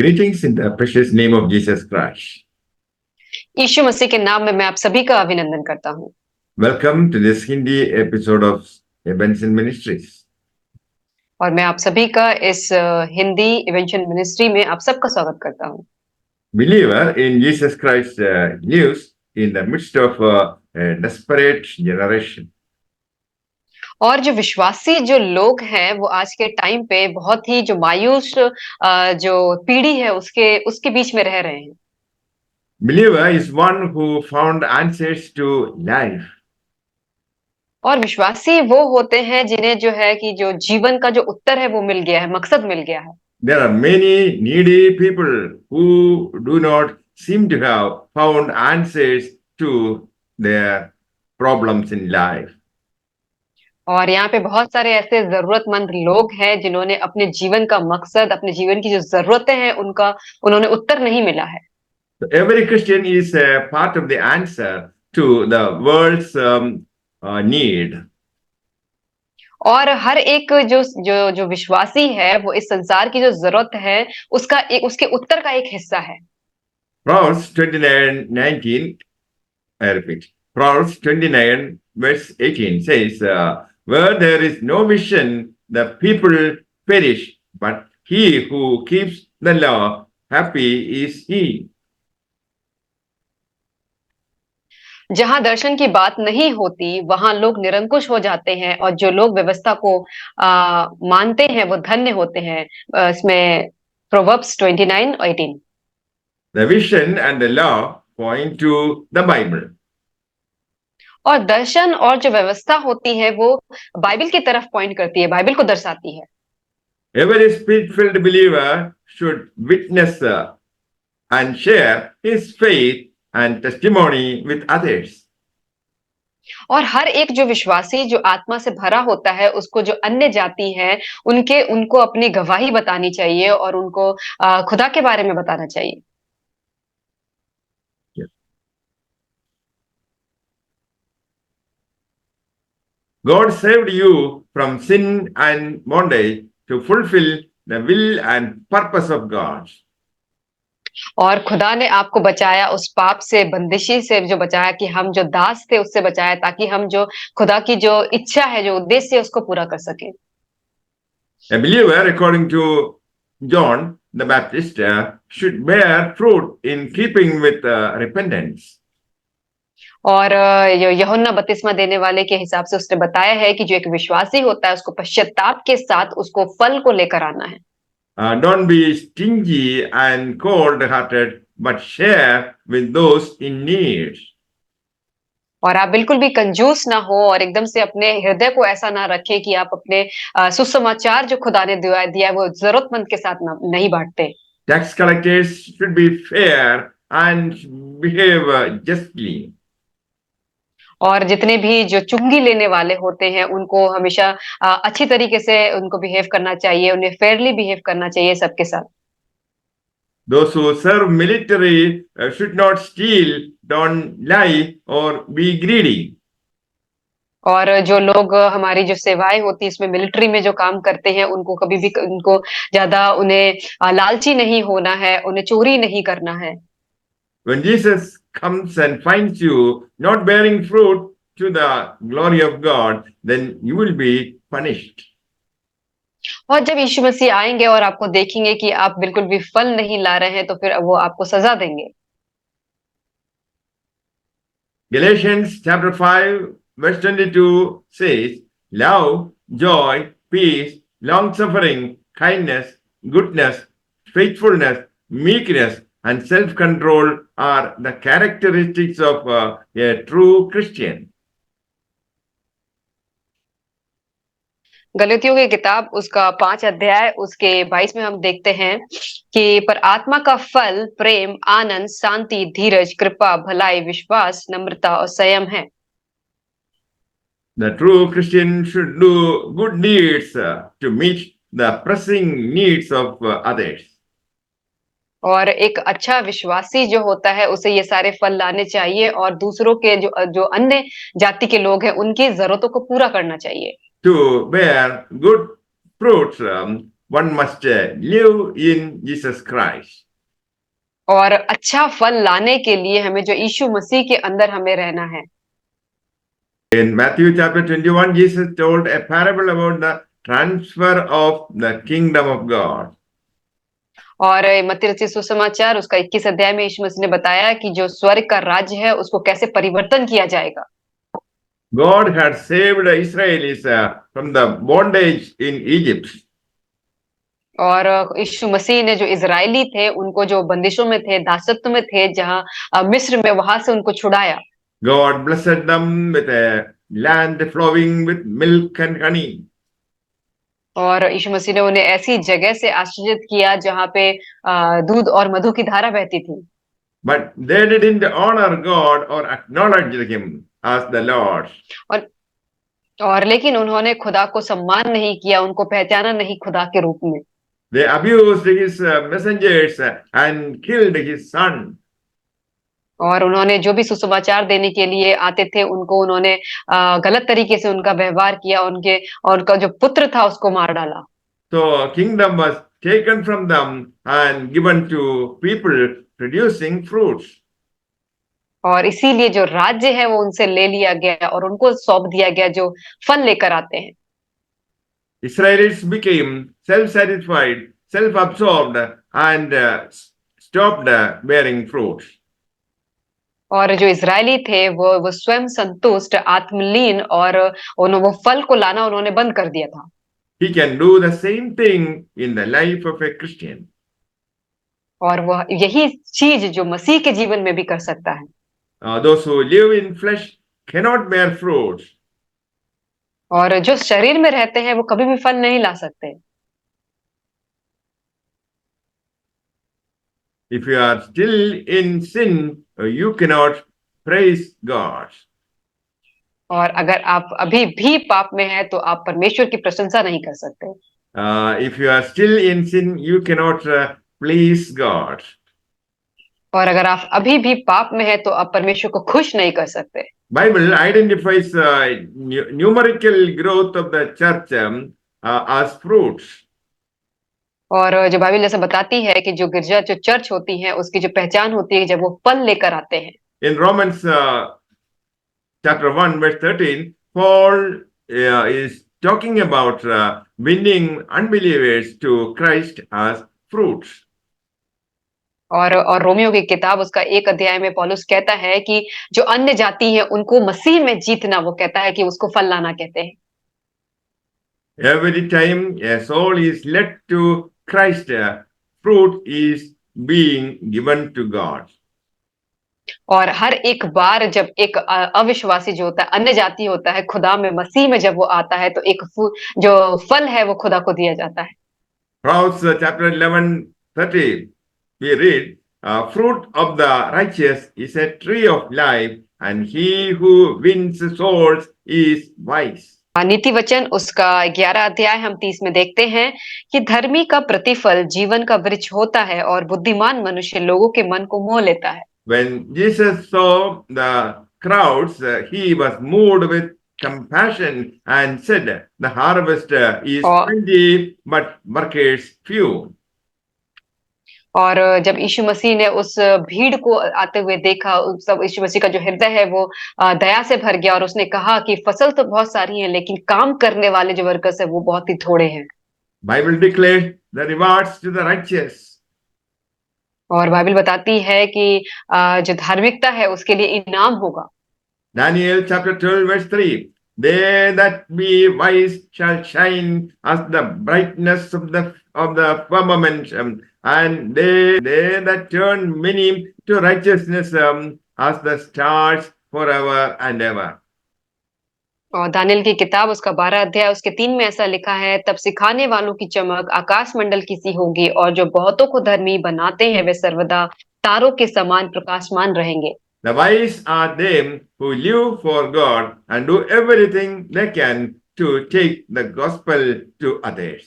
Greetings in the precious name of Jesus Christ. यीशु मसीह के नाम में मैं आप सभी का अभिनंदन करता हूँ। Welcome to this Hindi episode of Benson Ministries. और मैं आप सभी का इस हिंदी इवेंशन मिनिस्ट्री में आप सबका स्वागत करता हूँ। Believer in Jesus Christ lives in the midst of a desperate generation. और जो विश्वासी जो लोग हैं वो आज के टाइम पे बहुत ही जो मायूस जो पीढ़ी है उसके बीच में रह रहे हैं। Believer is one who found answers to life. और विश्वासी वो होते हैं जिन्हें जो है कि जो जीवन का जो उत्तर है वो मिल गया है, मकसद मिल गया है। There are many needy people who do not seem to have found answers to their problems in life. और यहाँ पे बहुत सारे ऐसे जरूरतमंद लोग हैं जिन्होंने अपने जीवन का मकसद, अपने जीवन की जो जरूरतें हैं उन्होंने उत्तर नहीं मिला है। So every Christian is a part of the answer to the world's need. और हर एक जो विश्वासी है वो इस संसार की जो जरूरत है उसके उत्तर का एक हिस्सा है। Proverbs 29:19, I repeat. Proverbs 29 verse 18 says, where there is no vision, the people perish, but he who keeps the law, happy is he. जहां दर्शन की बात नहीं होती वहां लोग निरंकुश हो जाते हैं और जो लोग व्यवस्था को मानते हैं वो धन्य होते हैं। इसमें proverbs 29:18। The vision and the law point to the Bible. और दर्शन और जो व्यवस्था होती है वो बाइबल की तरफ पॉइंट करती है, बाइबल को दर्शाती है। Every spirit-filled believer should witness and share his faith and testimony with others. और हर एक जो विश्वासी जो आत्मा से भरा होता है उसको जो अन्य जाति है उनको अपनी गवाही बतानी चाहिए और उनको खुदा के बारे में बताना चाहिए। God saved you from sin and bondage to fulfill the will and purpose of God. और खुदा ने आपको बचाया उस पाप से, बंदिशी से जो बचाया कि हम जो दास थे उससे बचाया ताकि हम जो खुदा की जो इच्छा है, जो उद्देश्य है उसको पूरा कर सके। A believer, according to John the Baptist, should bear fruit in keeping with repentance. और यूहन्ना बपतिस्मा देने वाले के हिसाब से उसने बताया है कि जो एक विश्वासी होता है उसको पश्चाताप के साथ उसको फल को लेकर आना है। Don't be stingy and cold-hearted, but share with those in need. और आप बिल्कुल भी कंजूस ना हो और एकदम से अपने हृदय को ऐसा ना रखें कि आप अपने सुसमाचार जो खुदा ने दिया है वो जरूरतमंद के साथ नहीं बांटते। Tax collectors should be fair and behave justly. और जितने भी जो चुंगी लेने वाले होते हैं उनको हमेशा अच्छी तरीके से उनको बिहेव करना चाहिए, उन्हें फेयरली बिहेव करना चाहिए सबके साथ। Those who serve military should not steal, don't lie or be greedy. और जो लोग हमारी जो सेवाएं होती है इसमें मिलिट्री में जो काम करते हैं उनको कभी भी उनको ज्यादा उन्हें लालची नहीं होना है, उन्हें चोरी नहीं करना है। When Jesus comes and finds you not bearing fruit to the glory of God, then you will be punished. और जब यीशु मसीह आएंगे और आपको देखेंगे कि आप बिल्कुल भी फल नहीं ला रहे हैं तो फिर वो आपको सजा देंगे। Galatians chapter 5 verse 22 says, love, joy, peace, long-suffering, kindness, goodness, faithfulness, meekness, and self-control are the characteristics of a true Christian. गलतियों की किताब उसका 5 अध्याय उसके 22 में हम देखते हैं कि पर आत्मा का फल प्रेम, आनंद, शांति, धीरज, कृपा, भलाई, विश्वास, नम्रता और संयम है। The true Christian should do good deeds to meet the pressing needs of others. और एक अच्छा विश्वासी जो होता है उसे ये सारे फल लाने चाहिए और दूसरों के जो अन्य जाति के लोग हैं उनकी जरूरतों को पूरा करना चाहिए। To bear good fruits one must live in Jesus Christ. और अच्छा फल लाने के लिए हमें जो यीशु मसीह के अंदर हमें रहना है। In Matthew chapter 21, Jesus told a parable about the transfer of the kingdom of God. और मत्ती रचित सुसमाचार उसका 21 अध्याय में यीशु मसीह ने बताया कि जो स्वर्ग का राज्य है उसको कैसे परिवर्तन किया जाएगा। God had saved the Israelis from the bondage in Egypt. और यीशु मसीह ने जो इजरायली थे उनको जो बंदिशों में थे, दासत्व में थे, जहाँ मिस्र में, वहां से उनको छुड़ाया। God blessed them with a land flowing with milk and honey. और यीशु मसीह ने उन्हें ऐसी जगह से आशीर्वादित किया जहाँ पे दूध और मधु की धारा बहती थी। But they didn't honor God or acknowledge Him as the Lord. और लेकिन उन्होंने खुदा को सम्मान नहीं किया, उनको पहचाना नहीं खुदा के रूप में। They abused His messengers and killed His son. और उन्होंने जो भी सुसमाचार देने के लिए आते थे उनको उन्होंने गलत तरीके से उनका व्यवहार किया, उनके और उनका जो पुत्र था उसको मार डाला। So kingdom was taken from them and given to people producing fruits. और इसीलिए जो राज्य है वो उनसे ले लिया गया और उनको सौंप दिया गया जो फल लेकर आते हैं। Israelis became self-satisfied, self-absorbed, and stopped bearing fruits. और जो इजरायली थे वो स्वयं संतुष्ट, आत्मलीन और वो फल को लाना उन्होंने बंद कर दिया था। He can do the same thing in the life of a Christian. और वह यही चीज जो मसीह के जीवन में भी कर सकता है। Those who live in flesh cannot bear fruits. और जो शरीर में रहते हैं वो कभी भी फल नहीं ला सकते। If you are still in sin, you cannot praise God. और अगर आप अभी भी पाप में हैं तो आप परमेश्वर की प्रशंसा नहीं कर सकते। If you are still in sin, you cannot please God. और अगर आप अभी भी पाप में हैं तो आप परमेश्वर को खुश नहीं कर सकते। Bible identifies numerical growth of the church as fruits. और जो बाइबल जैसे बताती है कि जो गिरजा जो चर्च होती है उसकी जो पहचान होती है जब वो फल लेकर आते हैं। In Romans chapter 1 verse 13, Paul is talking about winning unbelievers to Christ as fruits. और रोमियो की किताब उसका 1 अध्याय में पौलुस कहता है कि जो अन्य जाति है उनको मसीह में जीतना, वो कहता है कि उसको फल लाना कहते हैं। Every time a soul is led to Christ, fruit is being given to God. और हर एक बार जब एक अविश्वासी जो होता है, अन्य जाति होता है, खुदा में मसीह में जब वो आता है तो एक जो फल है वो खुदा को दिया जाता है। Proverbs chapter 11:30, we read, fruit of the righteous is a tree of life, and he who wins souls is wise. नीति वचन उसका 11 अध्याय हम 30 में देखते हैं कि धर्मी का प्रतिफल जीवन का वृक्ष होता है और बुद्धिमान मनुष्य लोगों के मन को मोह लेता है। When Jesus saw the crowds, he was moved with compassion and said, the harvest is plenty, but workers few. और जब यीशु मसीह ने उस भीड़ को आते हुए देखा, सब यीशु मसीह का जो हृदय है वो दया से भर गया और उसने कहा कि फसल तो बहुत सारी है लेकिन काम करने वाले जो वर्कर्स है वो बहुत ही थोड़े हैं। Bible declares the rewards to the righteous. और बाइबल बताती है कि जो धार्मिकता है उसके लिए इनाम होगा। Daniel chapter 12 verse 3. They that be wise shall shine as the brightness of the firmament, and they that turn many to righteousness as the stars forever and ever. और दानियल की किताब उसका 12 अध्याय उसके 3 में ऐसा लिखा है, तब सिखाने वालों की चमक आकाश मंडल की सी होगी और जो बहुतों को धर्मी बनाते हैं वे सर्वदा तारों के समान प्रकाशमान रहेंगे। The wise are them who live for God and do everything they can to take the gospel to others.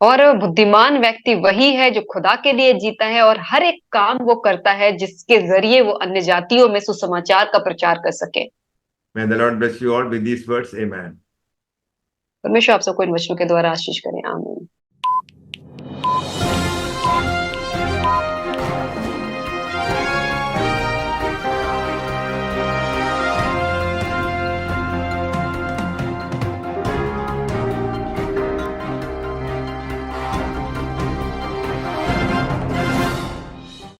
और बुद्धिमान व्यक्ति वही है जो खुदा के लिए जीता है और हर एक काम वो करता है जिसके जरिए वो अन्य जातियों में सुसमाचार का प्रचार कर सके। May the Lord bless you all with these words. Amen. परमेश्वर आप सबको इन वचनों के द्वारा आशीष करें। आमीन।